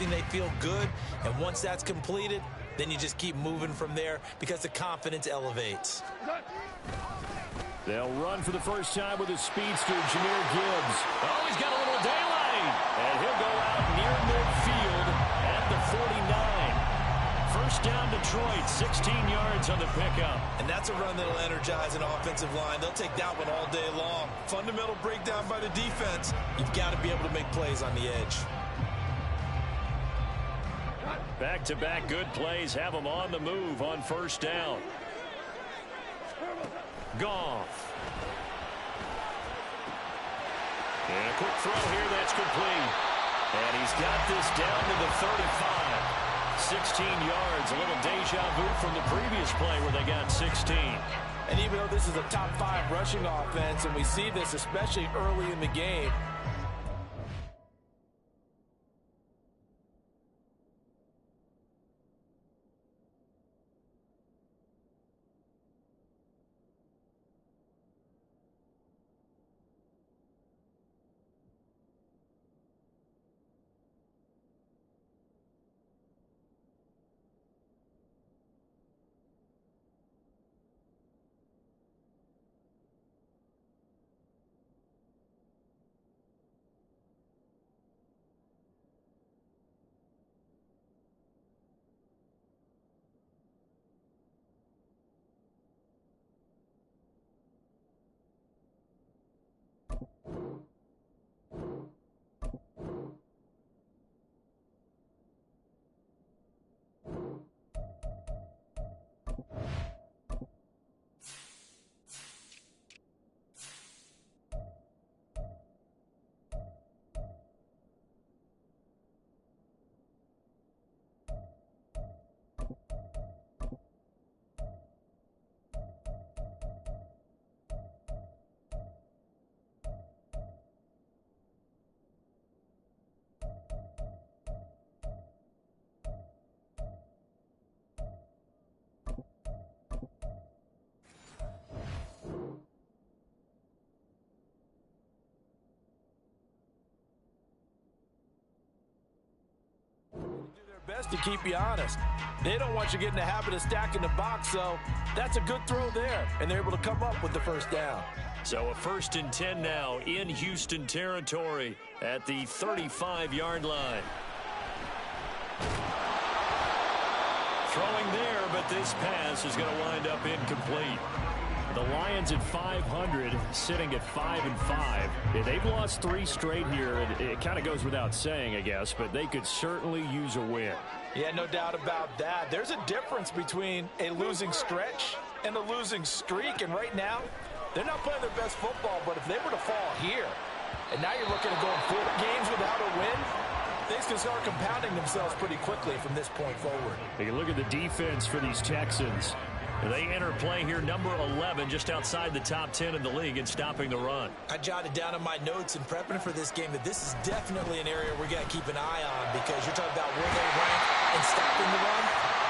something they feel good, and once that's completed, then you just keep moving from there because the confidence elevates. They'll run for the first time with a speedster, Jahmyr Gibbs. Oh, he's got a little daylight. And he'll go out near midfield at the 49. First down, Detroit, 16 yards on the pickup. And that's a run that'll energize an offensive line. They'll take that one all day long. Fundamental breakdown by the defense. You've got to be able to make plays on the edge. Back-to-back good plays have them on the move on first down. Goff. And a quick throw here that's complete. And he's got this down to the 35. 16 yards, a little deja vu from the previous play where they got 16. And even though this is a top 5 rushing offense, and we see this especially early in the game, best to keep you honest. They don't want you getting the habit of stacking the box, so that's a good throw there, and they're able to come up with the first down. So a 1st and 10 now in Houston territory at the 35-yard line. Throwing there, but this pass is going to wind up incomplete. The Lions at 500, sitting at 5-5. Yeah, they've lost 3 straight here. It kind of goes without saying, I guess, but they could certainly use a win. Yeah, no doubt about that. There's a difference between a losing stretch and a losing streak, and right now, they're not playing their best football, but if they were to fall here, and now you're looking at going 4 games without a win, things can start compounding themselves pretty quickly from this point forward. You can look at the defense for these Texans. They enter play here, number 11, just outside the top 10 in the league in stopping the run. I jotted down in my notes in prepping for this game that this is definitely an area we're going to keep an eye on because you're talking about where they rank in stopping the run.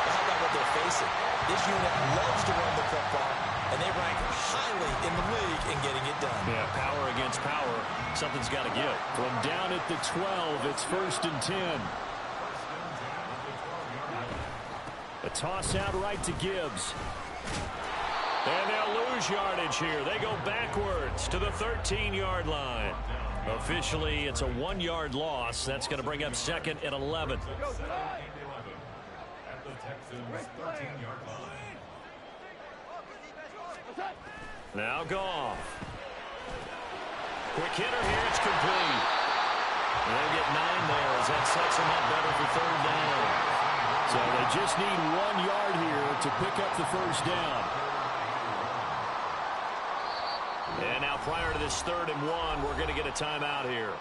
But how about what they're facing? This unit loves to run the football, and they rank highly in the league in getting it done. Yeah, power against power. Something's got to give. From down at the 12, it's 1st and 10. A toss out right to Gibbs. And they'll lose yardage here. They go backwards to the 13-yard line. Officially, it's a 1-yard loss. That's going to bring up 2nd and 11. Now Goff. Quick hitter here. It's complete. And they'll get 9 there as that sets them up better for 3rd down. So they just need 1 yard here to pick up the first down. And now prior to this 3rd and 1, we're going to get a timeout here.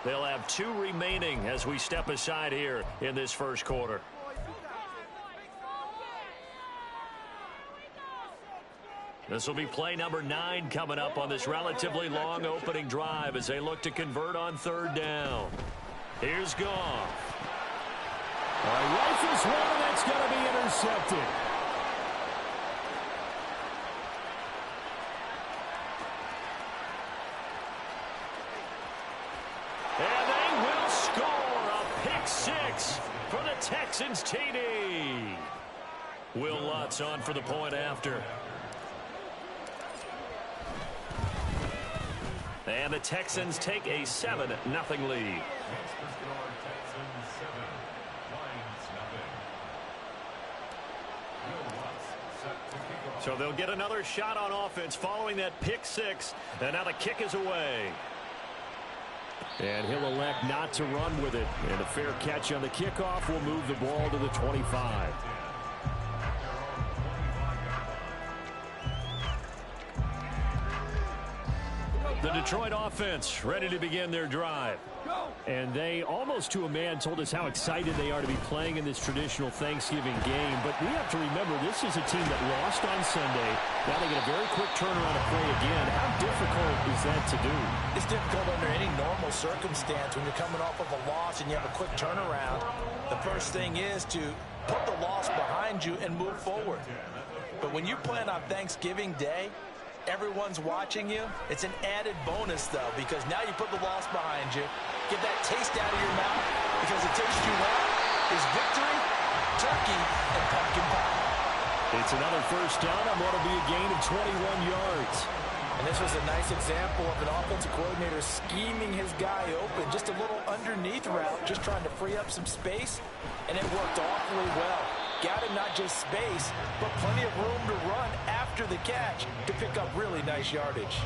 They'll have 2 remaining as we step aside here in this first quarter. This will be play number 9 coming up on this relatively long opening drive as they look to convert on 3rd down. Here's Goff. Rifles one, and that's going to be intercepted. And they will score a pick 6 Texans TD. Will Lutz on for the point after. And the Texans take a 7-0 lead. So they'll get another shot on offense following that pick six. And now the kick is away. And he'll elect not to run with it. And a fair catch on the kickoff will move the ball to the 25. The Detroit offense ready to begin their drive. And they, almost to a man, told us how excited they are to be playing in this traditional Thanksgiving game. But we have to remember, this is a team that lost on Sunday. Now they get a very quick turnaround to play again. How difficult is that to do? It's difficult under any normal circumstance when you're coming off of a loss and you have a quick turnaround. The first thing is to put the loss behind you and move forward. But when you're playing on Thanksgiving Day, everyone's watching you. It's an added bonus, though, because now you put the loss behind you. Get that taste out of your mouth, because the taste you want is victory, turkey, and pumpkin pie. It's another first down on what will be a gain of 21 yards. And this was a nice example of an offensive coordinator scheming his guy open. Just a little underneath route, just trying to free up some space, and it worked awfully well. Got him not just space, but plenty of room to run after the catch to pick up really nice yardage.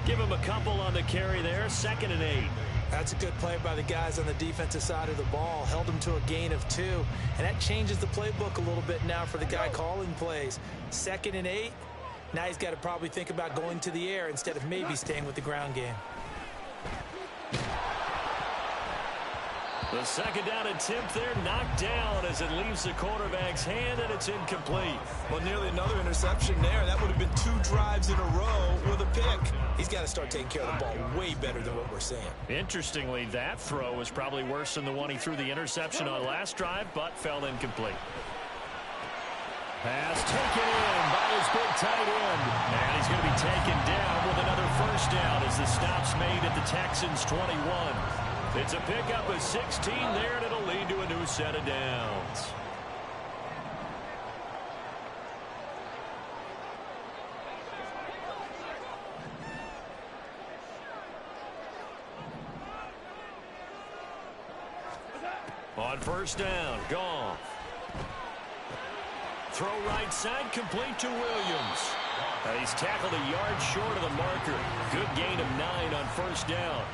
Give him a couple on the carry there, 2nd and 8. That's a good play by the guys on the defensive side of the ball. Held him to a gain of 2, and that changes the playbook a little bit now for the guy calling plays. 2nd and 8. Now he's got to probably think about going to the air instead of maybe staying with the ground game. The second down attempt there knocked down as it leaves the quarterback's hand, and it's incomplete. Well, nearly another interception there. That would have been 2 drives in a row with a pick. He's got to start taking care of the ball way better than what we're seeing. Interestingly, that throw was probably worse than the one he threw the interception on last drive, but fell incomplete. Pass taken in by his big tight end. And he's going to be taken down with another first down as the stop's made at the Texans' 21. It's a pickup of 16 there, and it'll lead to a new set of downs. On first down, Goff. Throw right side, complete to Williams. He's tackled a yard short of the marker. Good gain of 9 on first down.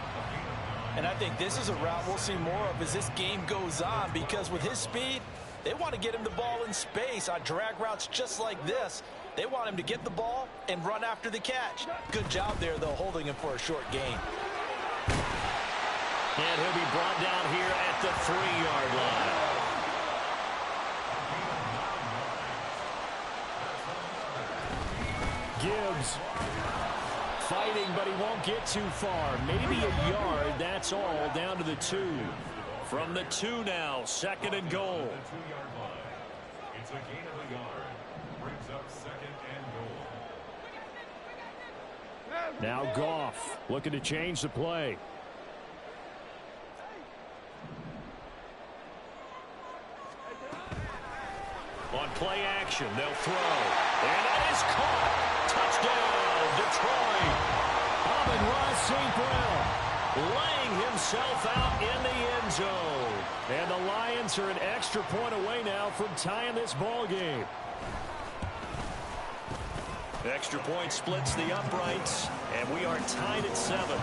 And I think this is a route we'll see more of as this game goes on, because with his speed, they want to get him the ball in space on drag routes just like this. They want him to get the ball and run after the catch. Good job there, though, holding him for a short gain. And he'll be brought down here at the 3-yard line. Gibbs fighting, but he won't get too far. Maybe a yard, that's all, down to the 2. From the 2 now, 2nd and goal. It's a gain of a yard. Brings up 2nd and goal. Now Goff looking to change the play. On play action, they'll throw. And that is caught. Touchdown, Detroit. Amon-Ra St. Brown laying himself out in the end zone. And the Lions are an extra point away now from tying this ball game. Extra point splits the uprights, and we are tied at 7.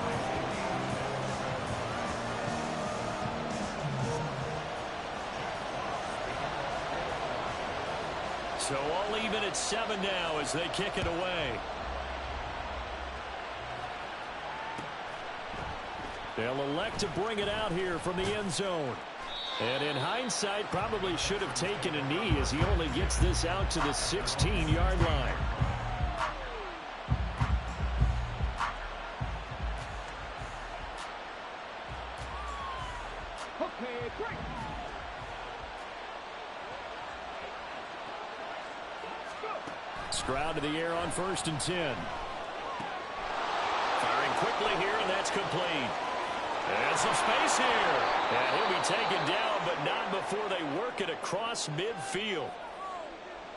So all even at 7 now as they kick it away. They'll elect to bring it out here from the end zone. And in hindsight, probably should have taken a knee as he only gets this out to the 16-yard line. Okay, great. Stroud to the air on 1st and 10. Firing quickly here, and that's complete. And some space here. And he'll be taken down, but not before they work across midfield.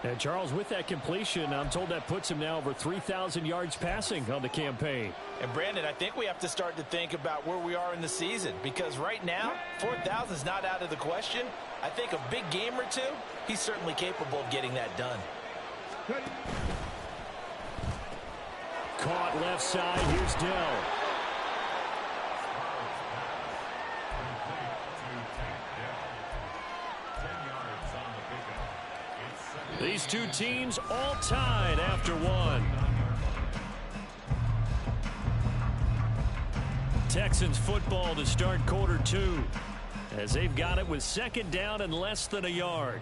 And Charles, with that completion, I'm told that puts him now over 3,000 yards passing on the campaign. And Brandon, I think we have to start to think about where we are in the season, because right now 4,000 is not out of the question. I think a big game or two, he's certainly capable of getting that done. Caught left side. Here's Dell. These two teams all tied after one. Texans football to start quarter two, as they've got it with second down and less than a yard.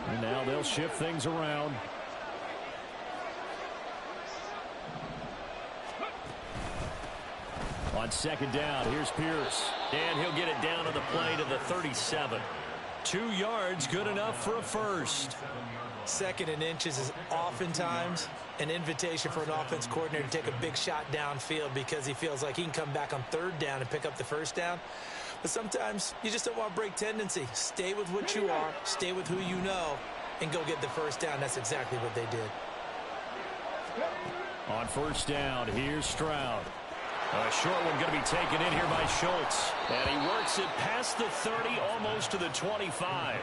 And now they'll shift things around. On second down, here's Pierce. And he'll get it down on the play to the 37. 2 yards, good enough for a first. Second and inches is oftentimes an invitation for an offense coordinator to take a big shot downfield because he feels like he can come back on third down and pick up the first down. But sometimes you just don't want to break tendency. Stay with what you are, stay with who you know, and go get the first down. That's exactly what they did. On first down, here's Stroud. A short one going to be taken in here by Schultz. And he works it past the 30, almost to the 25.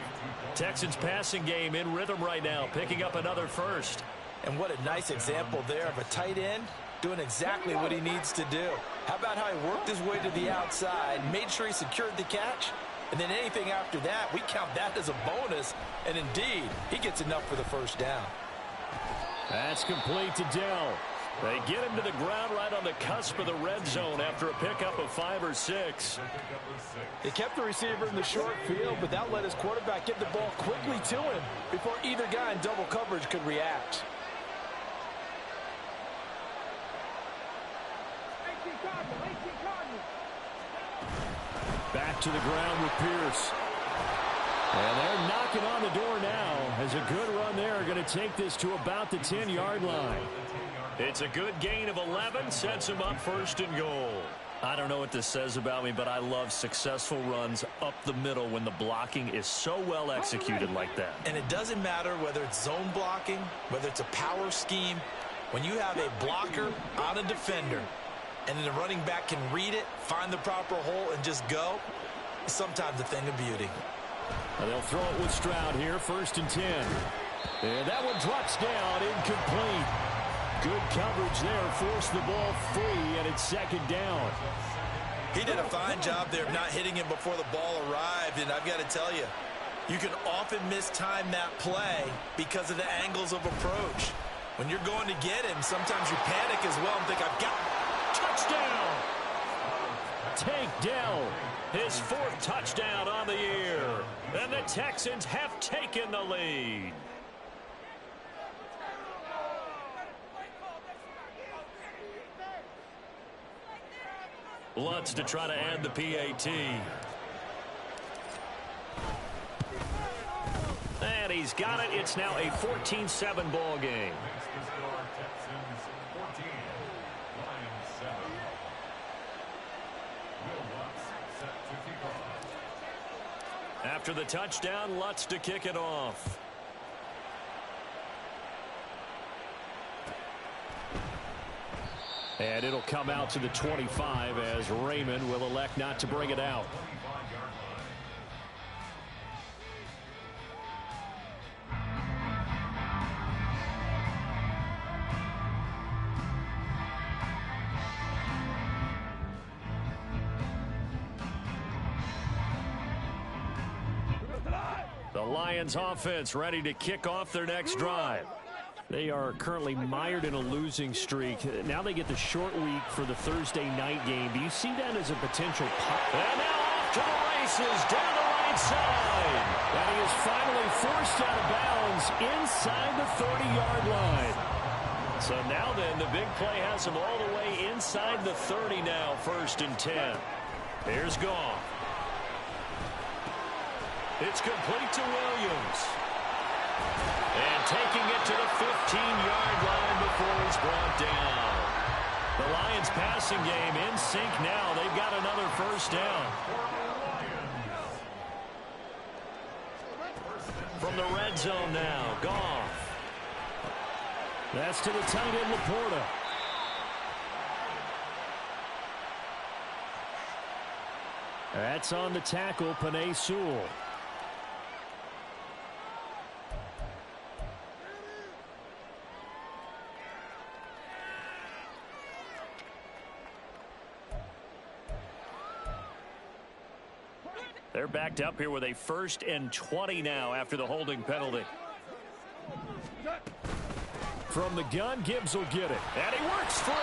Texans passing game in rhythm right now, picking up another first. And what a nice example there of a tight end doing exactly what he needs to do. How about how he worked his way to the outside, made sure he secured the catch, and then anything after that, we count that as a bonus. And indeed, he gets enough for the first down. That's complete to Dell. They get him to the ground right on the cusp of the red zone after a pickup of 5 or 6. They kept the receiver in the short field, but that let his quarterback get the ball quickly to him before either guy in double coverage could react. Back to the ground with Pierce. And they're knocking on the door now as a good run there are going to take this to about the 10-yard line. It's a good gain of 11, sets him up first and goal. I don't know what this says about me, but I love successful runs up the middle when the blocking is so well executed like that. And it doesn't matter whether it's zone blocking, whether it's a power scheme. When you have a blocker on a defender and then the running back can read it, find the proper hole, and just go, it's sometimes a thing of beauty. And they'll throw it with Stroud here, first and 10. And that one drops down, incomplete. Good coverage there, forced the ball free, and it's second down. He did a fine job there of not hitting him before the ball arrived, and I've got to tell you, you can often mistime that play because of the angles of approach. When you're going to get him, sometimes you panic as well and think, I've got touchdown! Tank Dell, his 4th touchdown on the year, and the Texans have taken the lead. Lutz to try to add the PAT. And he's got it. It's now a 14-7 ball game. After the touchdown, Lutz to kick it off. And it'll come out to the 25 as Raymond will elect not to bring it out. The Lions offense ready to kick off their next drive. They are currently mired in a losing streak. Now they get the short week for the Thursday night game. Do you see that as a potential pop? And now off to the races down the right side. And he is finally forced out of bounds inside the 30-yard line. So now then, the big play has him all the way inside the 30 now, 1st and 10. Here's Goff. It's complete to Williams. brought down. The Lions passing game in sync now. They've got another first down. From the red zone now, Goff. That's to the tight end, Laporta. That's on the tackle, Penei Sewell. They're backed up here with a 1st and 20 now after the holding penalty. From the gun, Gibbs will get it. And he works free.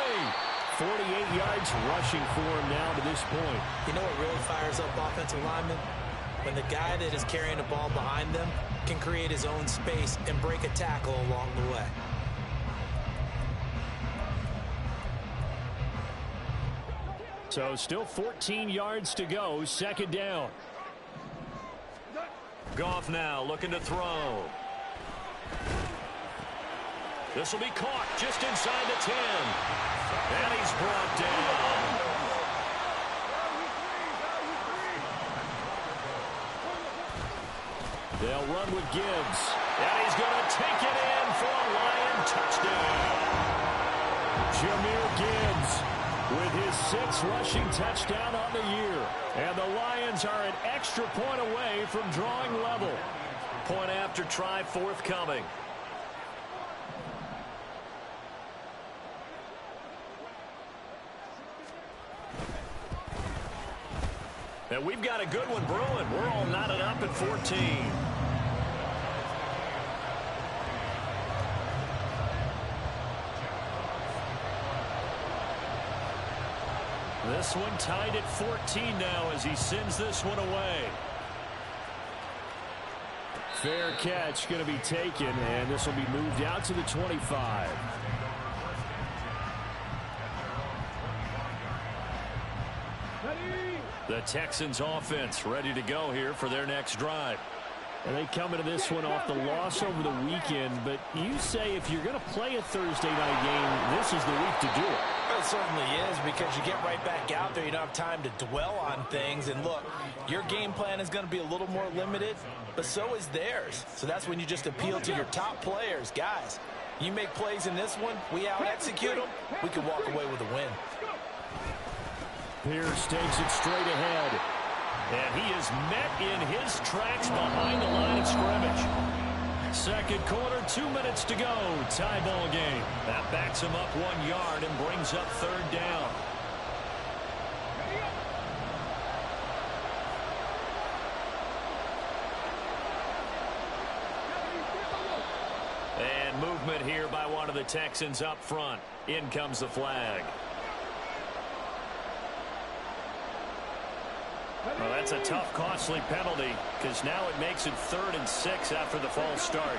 48 yards rushing for him now to this point. You know what really fires up offensive linemen? When the guy that is carrying the ball behind them can create his own space and break a tackle along the way. So still 14 yards to go, 2nd down. Goff now looking to throw. This will be caught just inside the 10. And he's brought down. They'll run with Gibbs. And he's going to take it in for a Lion touchdown. Jahmyr Gibbs with his 6th rushing touchdown on the year. And the Lions are an extra point away from drawing level. Point after try forthcoming. And we've got a good one brewing. We're all knotted up at 14. This one tied at 14 now as he sends this one away. Fair catch going to be taken, and this will be moved out to the 25. The Texans offense ready to go here for their next drive. And they come into this one off the loss over the weekend, but you say if you're going to play a Thursday night game, this is the week to do it. It certainly is, because you get right back out there. You don't have time to dwell on things. And look, your game plan is going to be a little more limited, but so is theirs. So that's when you just appeal to your top players. Guys, you make plays in this one, we out-execute them, we can walk away with a win. Pierce takes it straight ahead. And he is met in his tracks behind the line of scrimmage. 2nd quarter, 2 minutes to go. Tie ball game. That backs him up 1 yard and brings up 3rd down. And movement here by one of the Texans up front. In comes the flag. Well, that's a tough, costly penalty, because now it makes it 3rd and 6 after the false start.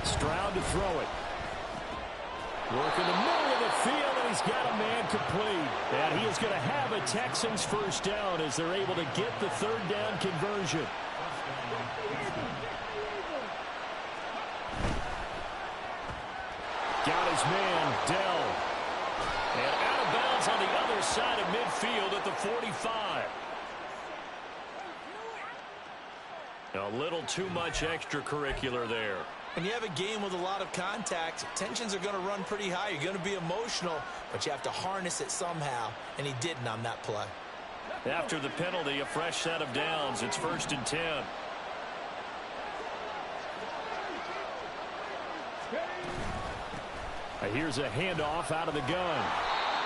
Stroud to throw it. Working the middle of the field, and he's got a man complete. And he is going to have a Texans first down as they're able to get the 3rd down conversion. Got his man, Dell. And out of bounds on the other side of midfield at the 45. A little too much extracurricular there. When you have a game with a lot of contact, tensions are going to run pretty high. You're going to be emotional, but you have to harness it somehow, and he didn't on that play. After the penalty, a fresh set of downs. It's 1st and 10. Here's a handoff out of the gun.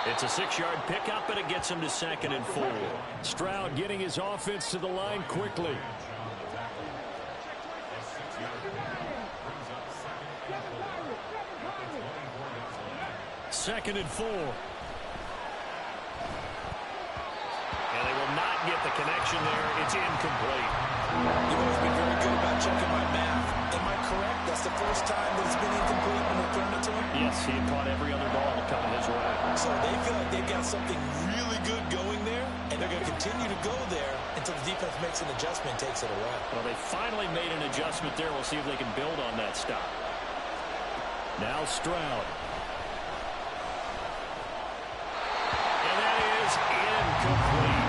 It's a 6-yard pickup, and it gets him to 2nd and 4. Stroud getting his offense to the line quickly. Second and 4. And they will not get the connection there. It's incomplete. You've always been very good about checking my math. Am I correct? That's the first time that it's been incomplete when they've thrown it to him? Yes, he had caught every other ball coming his way. So they feel like they've got something really good going there, and they're going to continue to go there until the defense makes an adjustment and takes it away. Well, they finally made an adjustment there. We'll see if they can build on that stop. Now Stroud. is incomplete.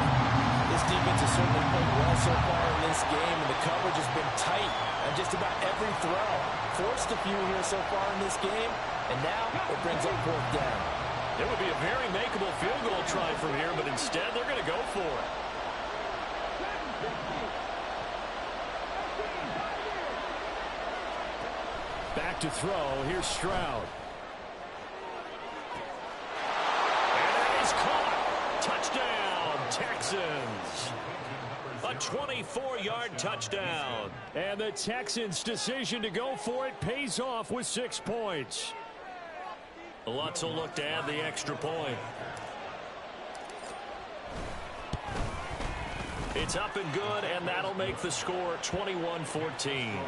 This defense has certainly played well so far in this game, and the coverage has been tight on just about every throw. Forced a few here so far in this game, and now it brings up fourth down. It would be a very makeable field goal try from here, but instead they're going to go for it. Back to throw. Here's Stroud. And that is caught. Touchdown, Texans. A 24-yard touchdown. And the Texans' decision to go for it pays off with 6 points. Lutz will look to add the extra point. It's up and good, and that'll make the score 21-14.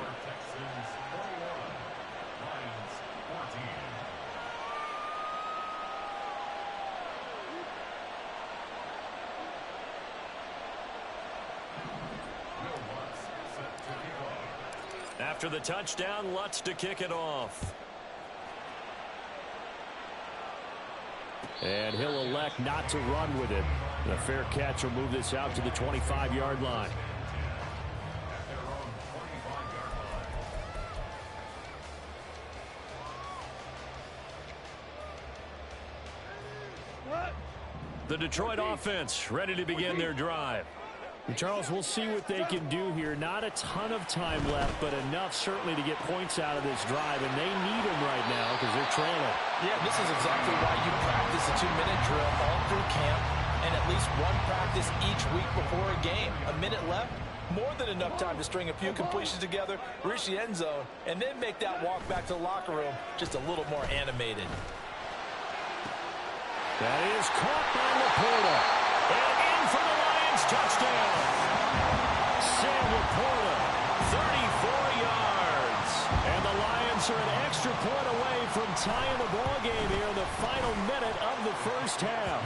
After the touchdown, Lutz to kick it off. And he'll elect not to run with it. The fair catch will move this out to the 25-yard line. The Detroit offense ready to begin their drive. And Charles, we'll see what they can do here. Not a ton of time left, but enough certainly to get points out of this drive, and they need them right now because they're trailing. Yeah, this is exactly why you practice a 2-minute drill all through camp and at least one practice each week before a game. A minute left, more than enough time to string a few completions together, reach the end zone, and then make that walk back to the locker room just a little more animated. That is caught by Laporta. And in for the Lions touchdown. Sam Laporta, 34 yards. and the Lions are an extra point away from tying the ball game here in the final minute of the first half.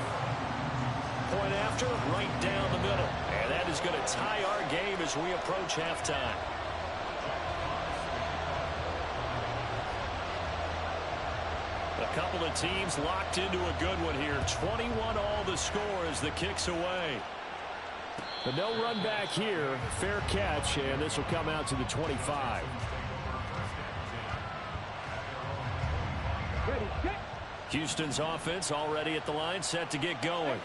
Point after, right down the middle. And that is going to tie our game as we approach halftime. A couple of teams locked into a good one here. 21-all the score as the kick's away. But no run back here. Fair catch, and this will come out to the 25. Houston's offense already at the line, set to get going.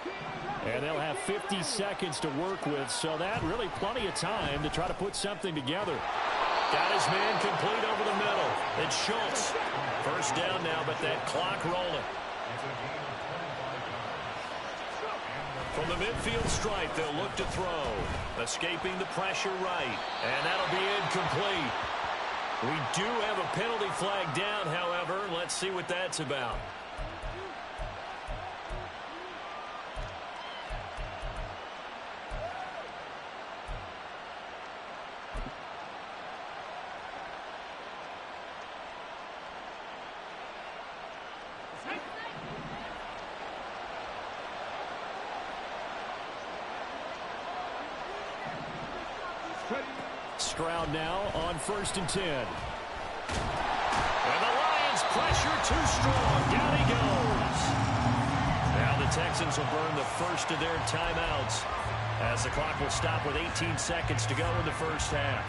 And they'll have 50 seconds to work with, so that really plenty of time to try to put something together. Got his man complete over the middle. It's Schultz. First down now, but that clock rolling. From the midfield stripe, they'll look to throw. Escaping the pressure right. And that'll be incomplete. We do have a penalty flag down, however. Let's see what that's about. Stroud now on 1st and 10. And the Lions pressure too strong. Down he goes. Now the Texans will burn the first of their timeouts as the clock will stop with 18 seconds to go in the first half.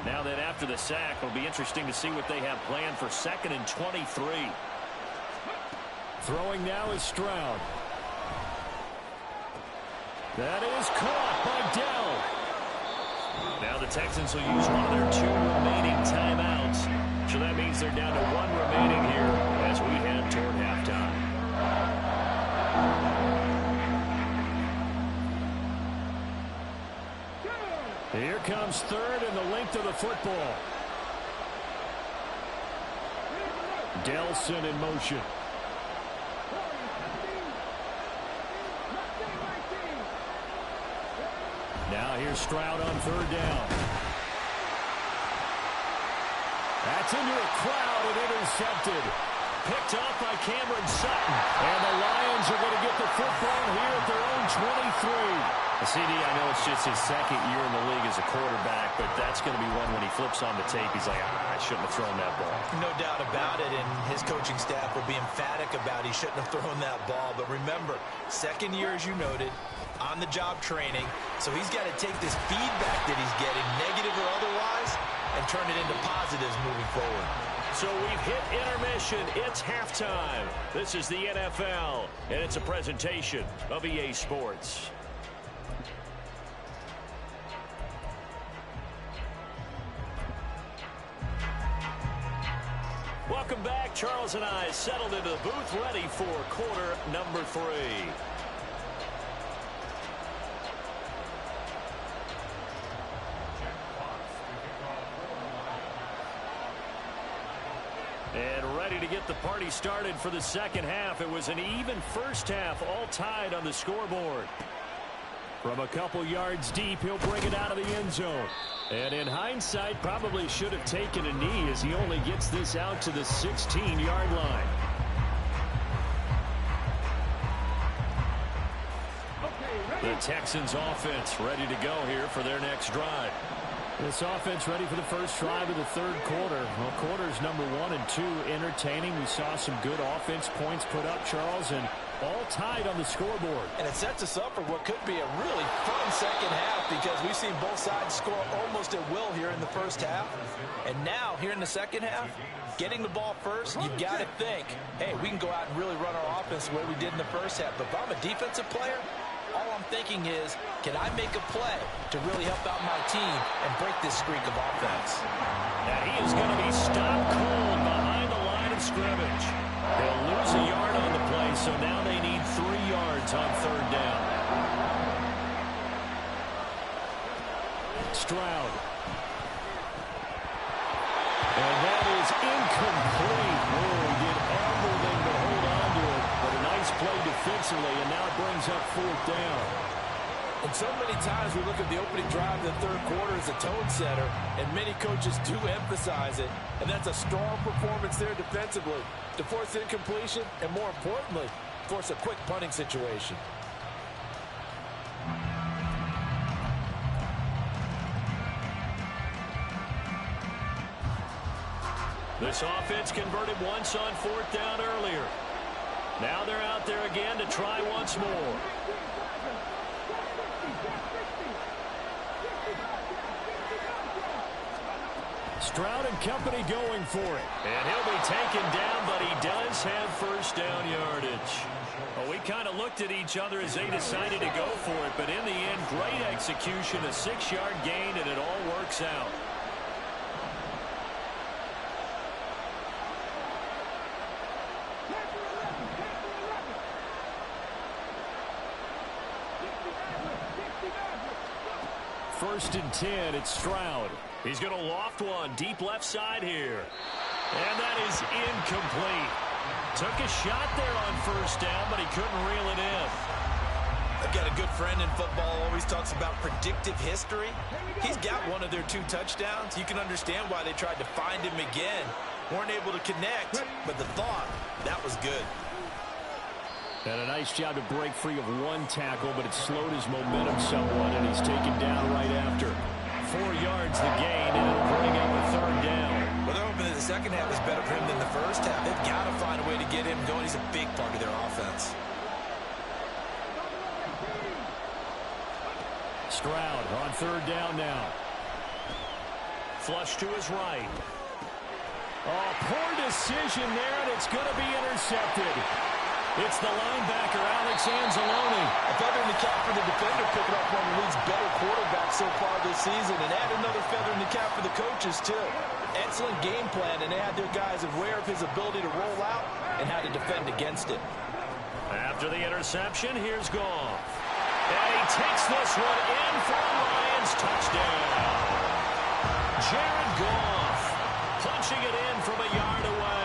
Now that after the sack, it'll be interesting to see what they have planned for 2nd and 23. Throwing now is Stroud. That is caught by Dell. Now the Texans will use one of their 2 remaining timeouts. So that means they're down to 1 remaining here as we head toward halftime. Here comes 3rd and the length of the football. Delson in motion. Now here's Stroud on 3rd down. That's into a crowd and intercepted. Picked off by Cameron Sutton. And the Lions Texans are going to get the football here at their own 23. CD, I know it's just his second year in the league as a quarterback, but that's going to be one when he flips on the tape, he's like, I shouldn't have thrown that ball. No doubt about it, and his coaching staff will be emphatic about he shouldn't have thrown that ball. But remember, second year, as you noted, on-the-job training, so he's got to take this feedback that he's getting, negative or otherwise, and turn it into positives moving forward. So we've hit intermission. It's halftime. This is the NFL, and it's a presentation of EA Sports. Welcome back. Charles and I settled into the booth, ready for quarter number 3. And ready to get the party started for the second half. It was an even first half, all tied on the scoreboard. From a couple yards deep, he'll bring it out of the end zone. And in hindsight, probably should have taken a knee as he only gets this out to the 16-yard line. The Texans offense ready to go here for their next drive. This offense ready for the first drive of the third quarter. Well, quarters number 1 and 2 entertaining. We saw some good offense points put up, Charles, and all tied on the scoreboard. And it sets us up for what could be a really fun second half because we've seen both sides score almost at will here in the first half. And now, here in the second half, getting the ball first, you've got to think, hey, we can go out and really run our offense the way we did in the first half. But if I'm a defensive player, all I'm thinking is, can I make a play to really help out my team and break this streak of offense? And he is going to be stopped cold behind the line of scrimmage. They'll lose a yard on the play, so now they need 3 yards on third down. Stroud. And that is incomplete. Oh, he did everything but hold on to it. But a nice play defensively, and now it brings up 4th down. And so many times we look at the opening drive of the third quarter as a tone setter, and many coaches do emphasize it, and that's a strong performance there defensively to force incompletion and, more importantly, force a quick punting situation. This offense converted once on 4th down earlier. Now they're out there again to try once more. Stroud and company going for it. And he'll be taken down, but he does have first down yardage. Well, we kind of looked at each other as they decided to go for it, but in the end, great execution, a 6-yard gain, and it all works out. First and 10, it's Stroud. He's going to loft one deep left side here. And that is incomplete. Took a shot there on first down, but he couldn't reel it in. I've got a good friend in football, always talks about predictive history. He's got one of their 2 touchdowns. You can understand why they tried to find him again. Weren't able to connect, but the thought, that was good. And a nice job to break free of 1 tackle, but it slowed his momentum somewhat, and he's taken down right after. 4 yards the gain, and it'll bring up a third down. Well, they're hoping that the second half is better for him than the first half. They've got to find a way to get him going. He's a big part of their offense. Stroud on third down now. Flush to his right. Oh, poor decision there, and it's going to be intercepted. It's the linebacker, Alex Anzalone. A feather in the cap for the defender, picking up one of the league's better quarterbacks so far this season, and add another feather in the cap for the coaches, too. Excellent game plan, and they had their guys aware of his ability to roll out and how to defend against it. After the interception, here's Goff. And he takes this one in for a Lions touchdown. Jared Goff punching it in from a yard away.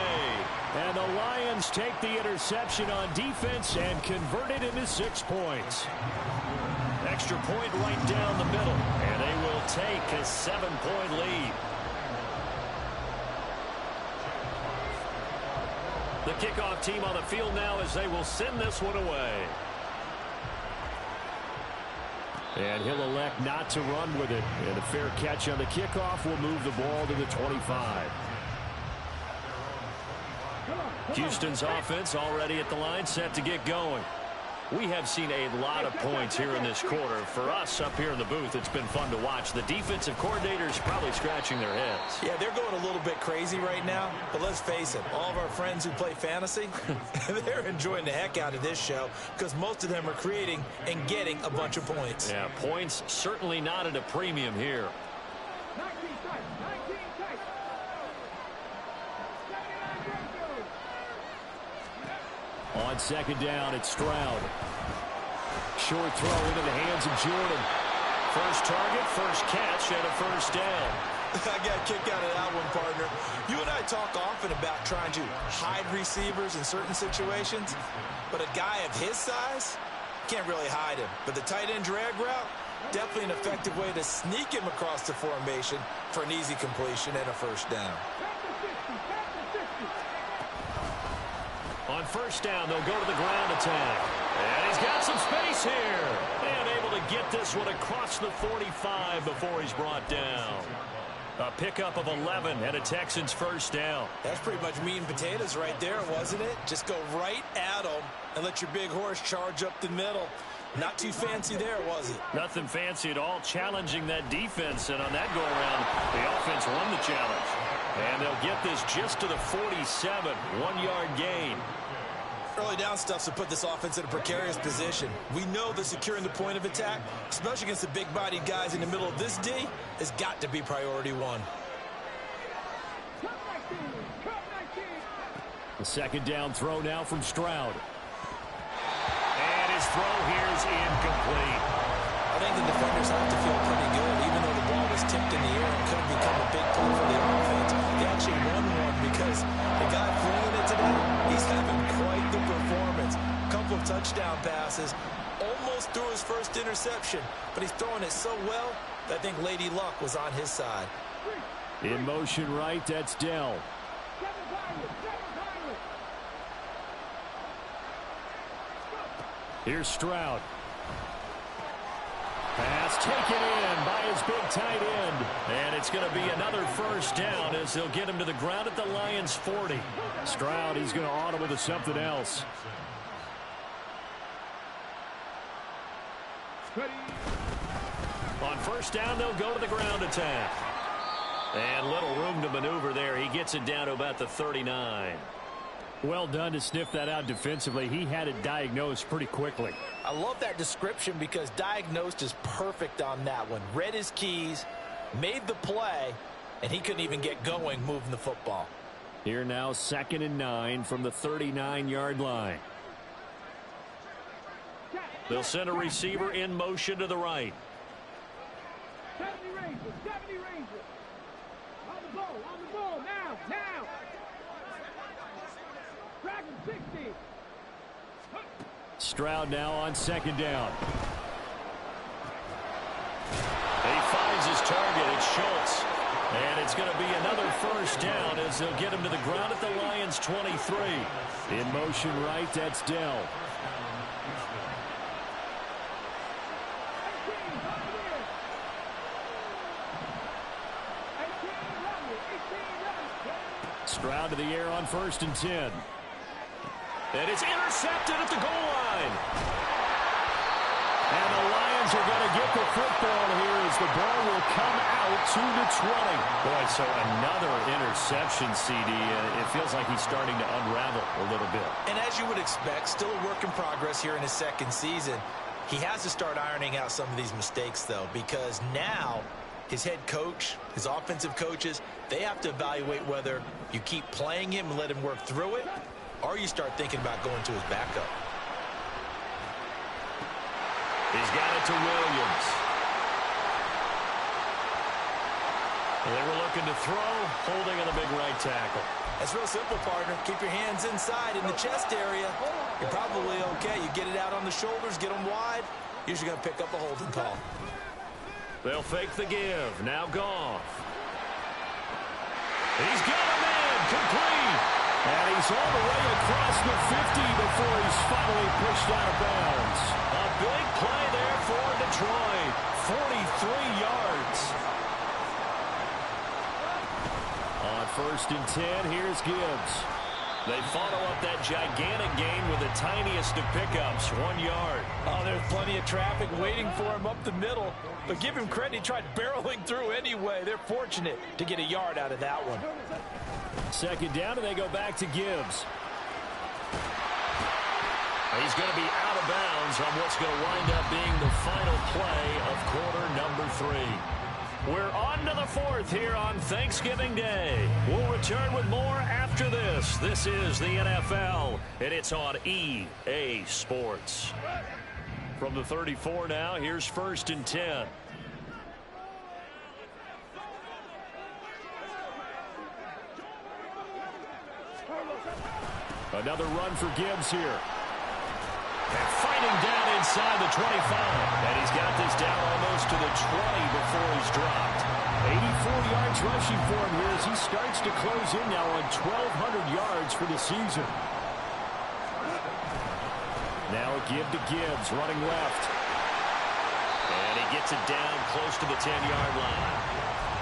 And the Lions take the interception on defense and convert it into 6 points. Extra point right down the middle, and they will take a 7-point lead. The kickoff team on the field now as they will send this one away. And he'll elect not to run with it. And a fair catch on the kickoff will move the ball to the 25. Houston's offense already at the line, set to get going. We have seen a lot of points here in this quarter. For us up here in the booth, it's been fun to watch. The defensive coordinators probably scratching their heads. Yeah, they're going a little bit crazy right now. But let's face it, all of our friends who play fantasy, they're enjoying the heck out of this show because most of them are creating and getting a bunch of points. Yeah, points certainly not at a premium here. On second down, it's Stroud. Short throw into the hands of Jordan. First target, first catch, and a first down. I got a kick out of that one, partner. You and I talk often about trying to hide receivers in certain situations, but a guy of his size can't really hide him. But the tight end drag route, definitely an effective way to sneak him across the formation for an easy completion and a first down. On first down, they'll go to the ground attack. And he's got some space here. And able to get this one across the 45 before he's brought down. A pickup of 11 and a Texans first down. That's pretty much meat and potatoes right there, wasn't it? Just go right at them and let your big horse charge up the middle. Not too fancy there, was it? Nothing fancy at all, challenging that defense. And on that go-around, the offense won the challenge. And they'll get this just to the 47, 1-yard gain. Early down stuff to put this offense in a precarious position. We know that securing the point of attack, especially against the big-bodied guys in the middle of this D, has got to be priority one. The second down throw now from Stroud. And his throw here is incomplete. I think the defenders have to feel pretty good, even though the ball was tipped in the air and could have become a big play for the offense. They actually won one because the guy flinging it today, he's having quite the performance. A couple of touchdown passes, almost threw his first interception, but he's throwing it so well that I think Lady Luck was on his side. In motion right, that's Dell. Here's Stroud. Pass taken in by his big tight end. And it's going to be another first down as they'll get him to the ground at the Lions' 40. Stroud, he's going to audible to something else. On first down, they'll go to the ground attack. And little room to maneuver there. He gets it down to about the 39. Well done to sniff that out defensively. He had it diagnosed pretty quickly. I love that description because diagnosed is perfect on that one. Read his keys, made the play, and he couldn't even get going moving the football. Here now, 2nd and 9 from the 39-yard line. They'll send a receiver in motion to the right. 70 Rangers, 70 Rangers. On the ball, now. Dragon 60. Stroud now on second down. He finds his target. It's Schultz. And it's going to be another first down as they'll get him to the ground at the Lions' 23. In motion right, that's Dell. Stroud to the air on 1st and 10. And it's intercepted at the goal line. And the Lions are going to get the football here as the ball will come out to the 20. Boy, so another interception, CD. It feels like he's starting to unravel a little bit. And as you would expect, still a work in progress here in his second season. He has to start ironing out some of these mistakes, though, because now his head coach, his offensive coaches, they have to evaluate whether you keep playing him and let him work through it, or you start thinking about going to his backup. He's got it to Williams. They were looking to throw, holding on the big right tackle. It's real simple, partner. Keep your hands inside in the chest area. You're probably okay. You get it out on the shoulders, get them wide. Usually going to pick up a holding call. They'll fake the give. Now Goff. He's got a man complete. And he's all the way across the 50 before he's finally pushed out of bounds. A big play there for Detroit. 43 yards. On 1st and 10, here's Gibbs. They follow up that gigantic gain with the tiniest of pickups, 1 yard. Oh, there's plenty of traffic waiting for him up the middle. But give him credit, he tried barreling through anyway. They're fortunate to get a yard out of that one. 2nd down, and they go back to Gibbs. He's going to be out of bounds on what's going to wind up being the final play of quarter number 3. We're on to the 4th here on Thanksgiving Day. We'll return with more after this. This is the NFL, and it's on EA Sports. From the 34 now, here's 1st and 10. Another run for Gibbs here. And fighting down inside the 25. And he's got this down almost to the 20 before he's dropped. 84 yards rushing for him here as he starts to close in now on 1,200 yards for the season. Now a give to Gibbs, running left. And he gets it down close to the 10-yard line.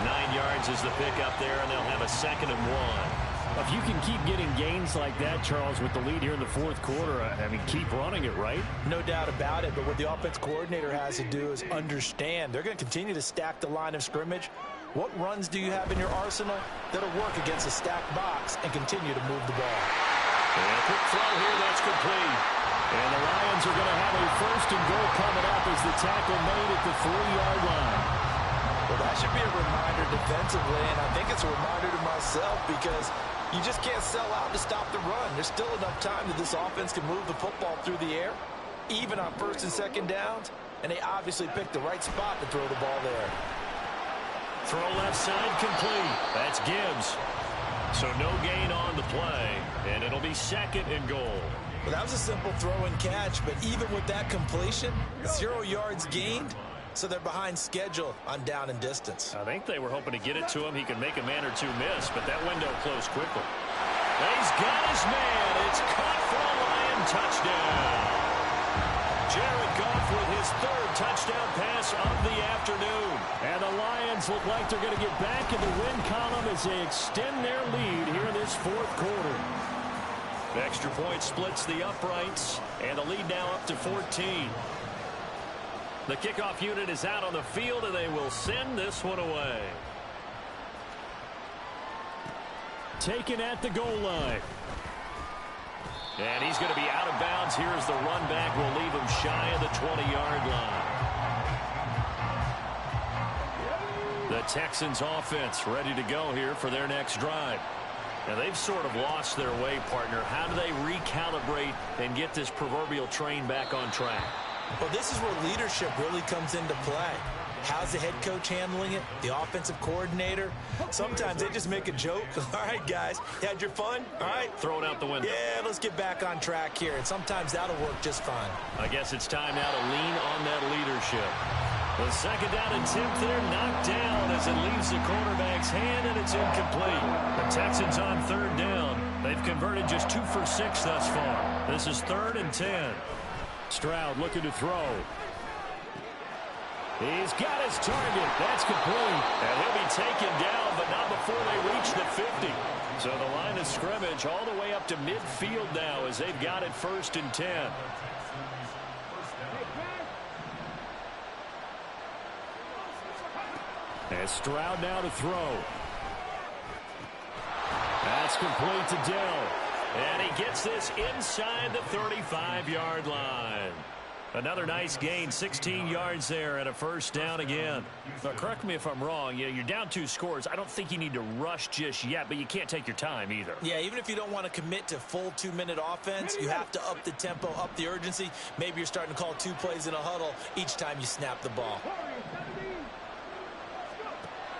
9 yards is the pickup there, and they'll have a 2nd and 1. If you can keep getting gains like that, Charles, with the lead here in the 4th quarter, I mean, keep running it, right? No doubt about it, but what the offense coordinator has to do is understand. They're going to continue to stack the line of scrimmage. What runs do you have in your arsenal that'll work against a stacked box and continue to move the ball? And a quick throw here, that's complete. And the Lions are going to have a 1st and goal coming up as the tackle made at the 3-yard line. Well, that should be a reminder defensively, and I think it's a reminder to myself because you just can't sell out to stop the run. There's still enough time that this offense can move the football through the air, even on 1st and 2nd downs, and they obviously picked the right spot to throw the ball there. Throw left side complete. That's Gibbs. So no gain on the play, and it'll be 2nd and goal. Well, that was a simple throw and catch, but even with that completion, 0 yards gained, so they're behind schedule on down and distance. I think they were hoping to get it to him. He could make a man or two miss, but that window closed quickly. And he's got his man. It's caught for a Lion touchdown. Jared Goff with his 3rd touchdown pass of the afternoon. And the Lions look like they're going to get back in the win column as they extend their lead here in this 4th quarter. The extra point splits the uprights, and the lead now up to 14. The kickoff unit is out on the field, and they will send this one away. Taken at the goal line. And he's going to be out of bounds here as the run back will leave him shy of the 20-yard line. The Texans offense ready to go here for their next drive. Now, they've sort of lost their way, partner. How do they recalibrate and get this proverbial train back on track? Well, this is where leadership really comes into play. How's the head coach handling it? The offensive coordinator? Sometimes they just make a joke. All right, guys, you had your fun? All right. Throw it out the window. Yeah, let's get back on track here. And sometimes that'll work just fine. I guess it's time now to lean on that leadership. The 2nd down and 10th there, knocked down as it leaves the quarterback's hand, and it's incomplete. The Texans on 3rd down. They've converted just 2 for 6 thus far. This is 3rd and 10. Stroud looking to throw. He's got his target. That's complete. And he'll be taken down, but not before they reach the 50. So the line of scrimmage all the way up to midfield now as they've got it 1st and 10. And Stroud now to throw. That's complete to Dell. And he gets this inside the 35-yard line. Another nice gain, 16 yards there and a 1st down again. Now, correct me if I'm wrong. You're down 2 scores. I don't think you need to rush just yet, but you can't take your time either. Yeah, even if you don't want to commit to full 2-minute offense, you have to up the tempo, up the urgency. Maybe you're starting to call 2 plays in a huddle each time you snap the ball.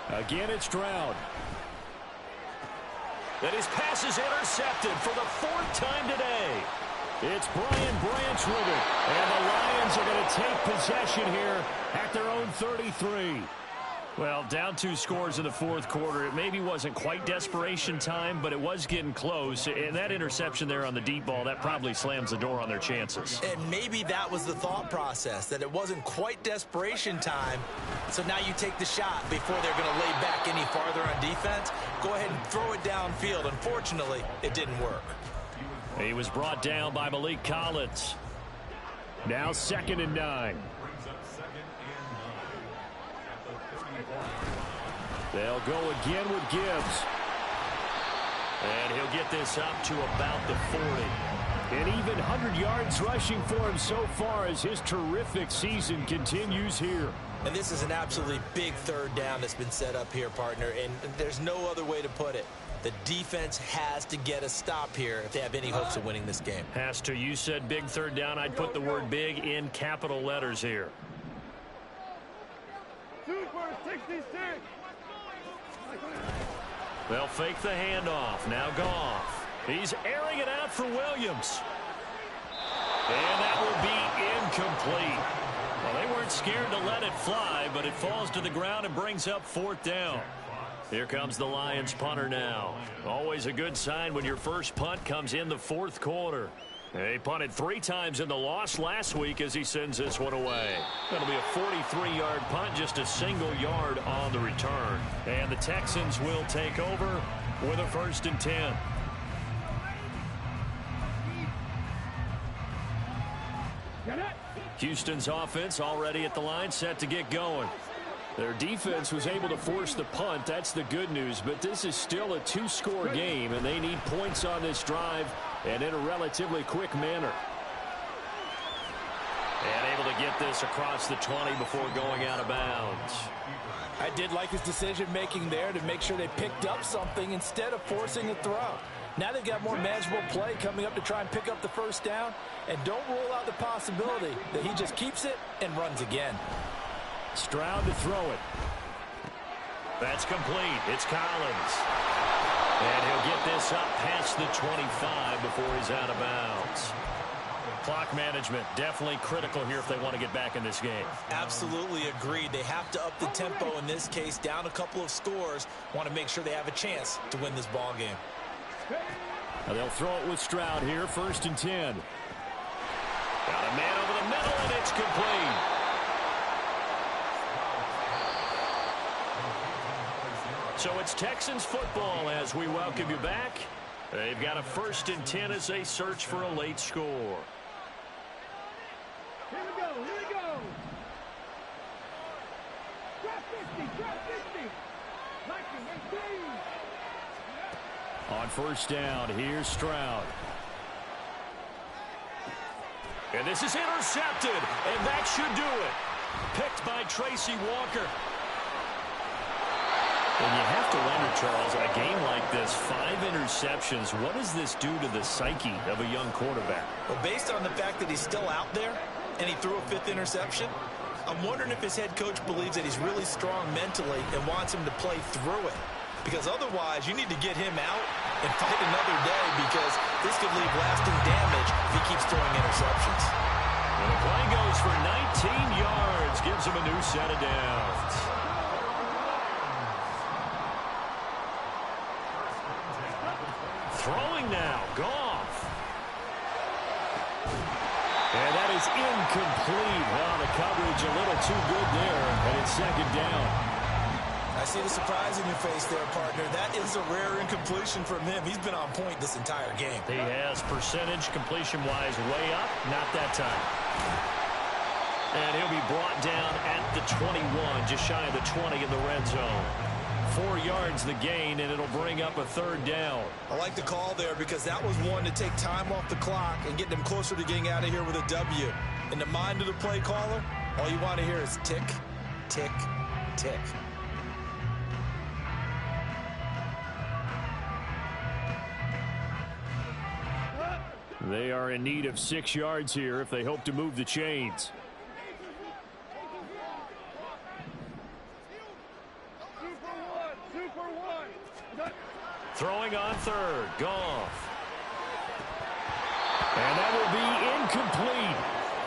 Again, it's Stroud. And his pass is intercepted for the 4th time today. It's Brian Branch with it. And the Lions are going to take possession here at their own 33. Well, down 2 scores in the fourth quarter. It maybe wasn't quite desperation time, but it was getting close. And that interception there on the deep ball, that probably slams the door on their chances. And maybe that was the thought process, that it wasn't quite desperation time. So now you take the shot before they're going to lay back any farther on defense. Go ahead and throw it downfield. Unfortunately, it didn't work. He was brought down by Malik Collins. Now 2nd and 9. They'll go again with Gibbs. And he'll get this up to about the 40. And even 100 yards rushing for him so far as his terrific season continues here. And this is an absolutely big 3rd down that's been set up here, partner. And there's no other way to put it. The defense has to get a stop here if they have any hopes of winning this game. Has to. You said big 3rd down. I'd put the word big in capital letters here. Super 66. They'll fake the handoff. Now Goff. He's airing it out for Williams. And that will be incomplete. Well, they weren't scared to let it fly, but it falls to the ground and brings up 4th down. Here comes the Lions punter now. Always a good sign when your first punt comes in the 4th quarter. He punted 3 times in the loss last week as he sends this one away. That'll be a 43-yard punt, just a single yard on the return. And the Texans will take over with a 1st and 10. Houston's offense already at the line, set to get going. Their defense was able to force the punt. That's the good news. But this is still a 2-score game, and they need points on this drive and in a relatively quick manner. And able to get this across the 20 before going out of bounds. I did like his decision-making there to make sure they picked up something instead of forcing a throw. Now they've got more manageable play coming up to try and pick up the 1st down. And don't rule out the possibility that he just keeps it and runs again. Stroud to throw it. That's complete. It's Collins. And he'll get this up past the 25 before he's out of bounds. Clock management definitely critical here if they want to get back in this game. Absolutely agreed. They have to up the tempo in this case, down a couple of scores. Want to make sure they have a chance to win this ball game. Now they'll throw it with Stroud here, 1st and 10. Got a man over the middle, and it's complete. So it's Texans football as we welcome you back. They've got a 1st and 10 as they search for a late score. Here we go, here we go. Drop 50, drop 50. Lightning, 18. On 1st down, here's Stroud. And this is intercepted, and that should do it. Picked by Tracy Walker. And you have to wonder, Charles, in a game like this, 5 interceptions, what does this do to the psyche of a young quarterback? Well, based on the fact that he's still out there and he threw a 5th interception, I'm wondering if his head coach believes that he's really strong mentally and wants him to play through it. Because otherwise, you need to get him out and fight another day, because this could leave lasting damage if he keeps throwing interceptions. And the play goes for 19 yards, gives him a new set of downs. Throwing now, Goff. And that is incomplete. Well, the coverage a little too good there, and it's 2nd down. I see the surprise in your face there, partner. That is a rare incompletion from him. He's been on point this entire game. He has percentage completion-wise way up, not that time. And he'll be brought down at the 21, just shy of the 20 in the red zone. 4 yards the gain, and it'll bring up a 3rd down. I like the call there, because that was one to take time off the clock and get them closer to getting out of here with a W. In the mind of the play caller, all you want to hear is tick, tick, tick. They are in need of 6 yards here if they hope to move the chains. Throwing on 3rd, Goff. And that will be incomplete.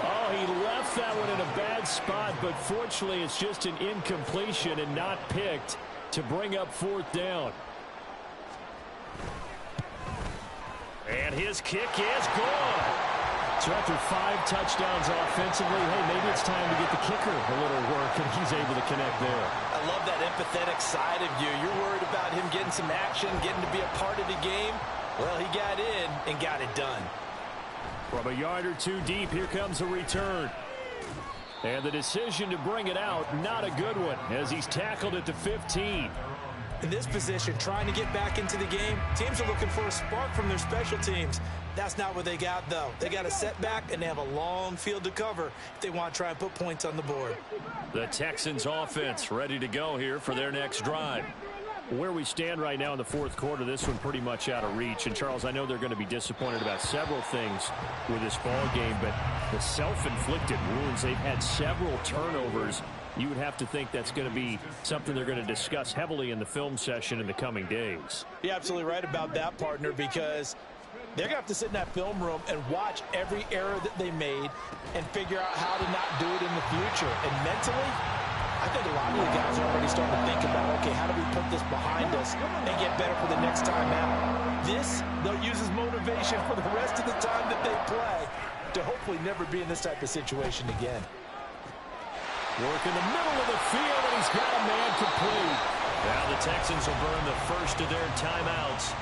Oh, he left stuffed that one in a bad spot, but fortunately it's just an incompletion and not picked to bring up 4th down. And his kick is good. So after 5 touchdowns offensively, hey, maybe it's time to get the kicker a little work, and he's able to connect there. I love that empathetic side of you. You're worried about him getting some action, getting to be a part of the game. Well, he got in and got it done. From a yard or 2 deep, here comes a return. And the decision to bring it out, not a good one, as he's tackled at the 15. In this position, trying to get back into the game, teams are looking for a spark from their special teams. That's not what they got, though. They got a setback, and they have a long field to cover if they want to try and put points on the board. The Texans offense ready to go here for their next drive. Where we stand right now in the 4th quarter, this one pretty much out of reach. And, Charles, I know they're going to be disappointed about several things with this ball game, but the self-inflicted wounds, they've had several turnovers. You would have to think that's going to be something they're going to discuss heavily in the film session in the coming days. You're absolutely right about that, partner, because they're going to have to sit in that film room and watch every error that they made and figure out how to not do it in the future. And mentally, I think a lot of the guys are already starting to think about, okay, how do we put this behind us and get better for the next time out? This, they'll use as motivation for the rest of the time that they play to hopefully never be in this type of situation again. Work in the middle of the field, and he's got a man complete. Now the Texans will burn the first of their timeouts.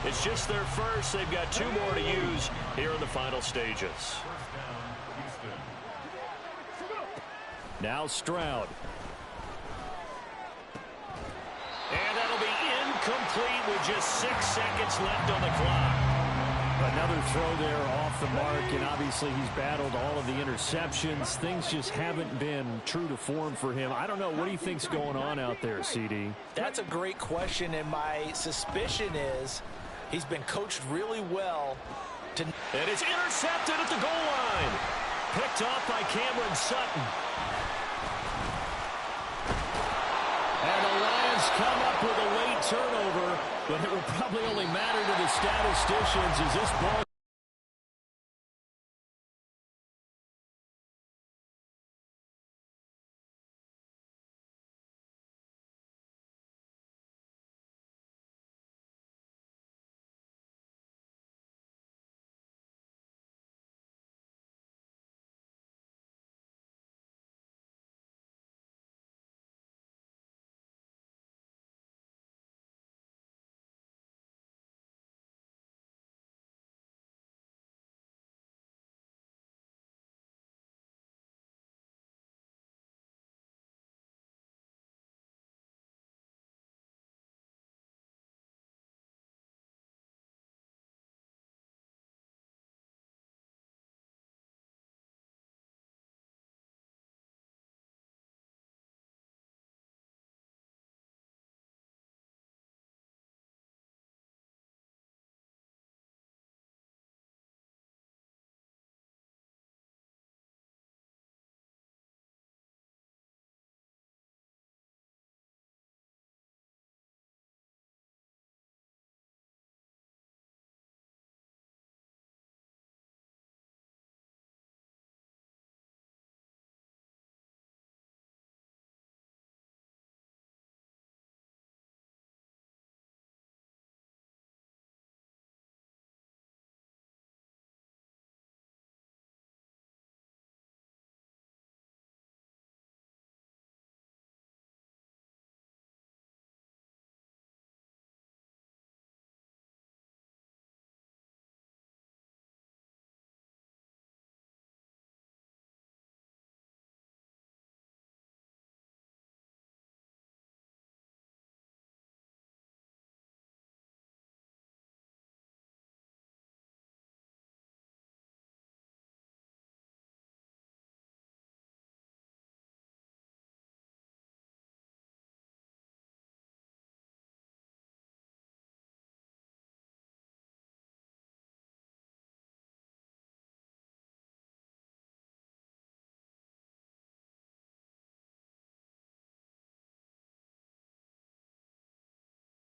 It's just their first. They've got 2 more to use here in the final stages. Now Stroud. And that'll be incomplete with just 6 seconds left on the clock. Another throw there off the mark, and obviously he's battled all of the interceptions. Things just haven't been true to form for him. I don't know. What do you think's going on out there, CD? That's a great question, and my suspicion is he's been coached really well. And it's intercepted at the goal line. Picked off by Cameron Sutton. And the Lions come up with a late turnover, but it will probably only matter to the statisticians as this ball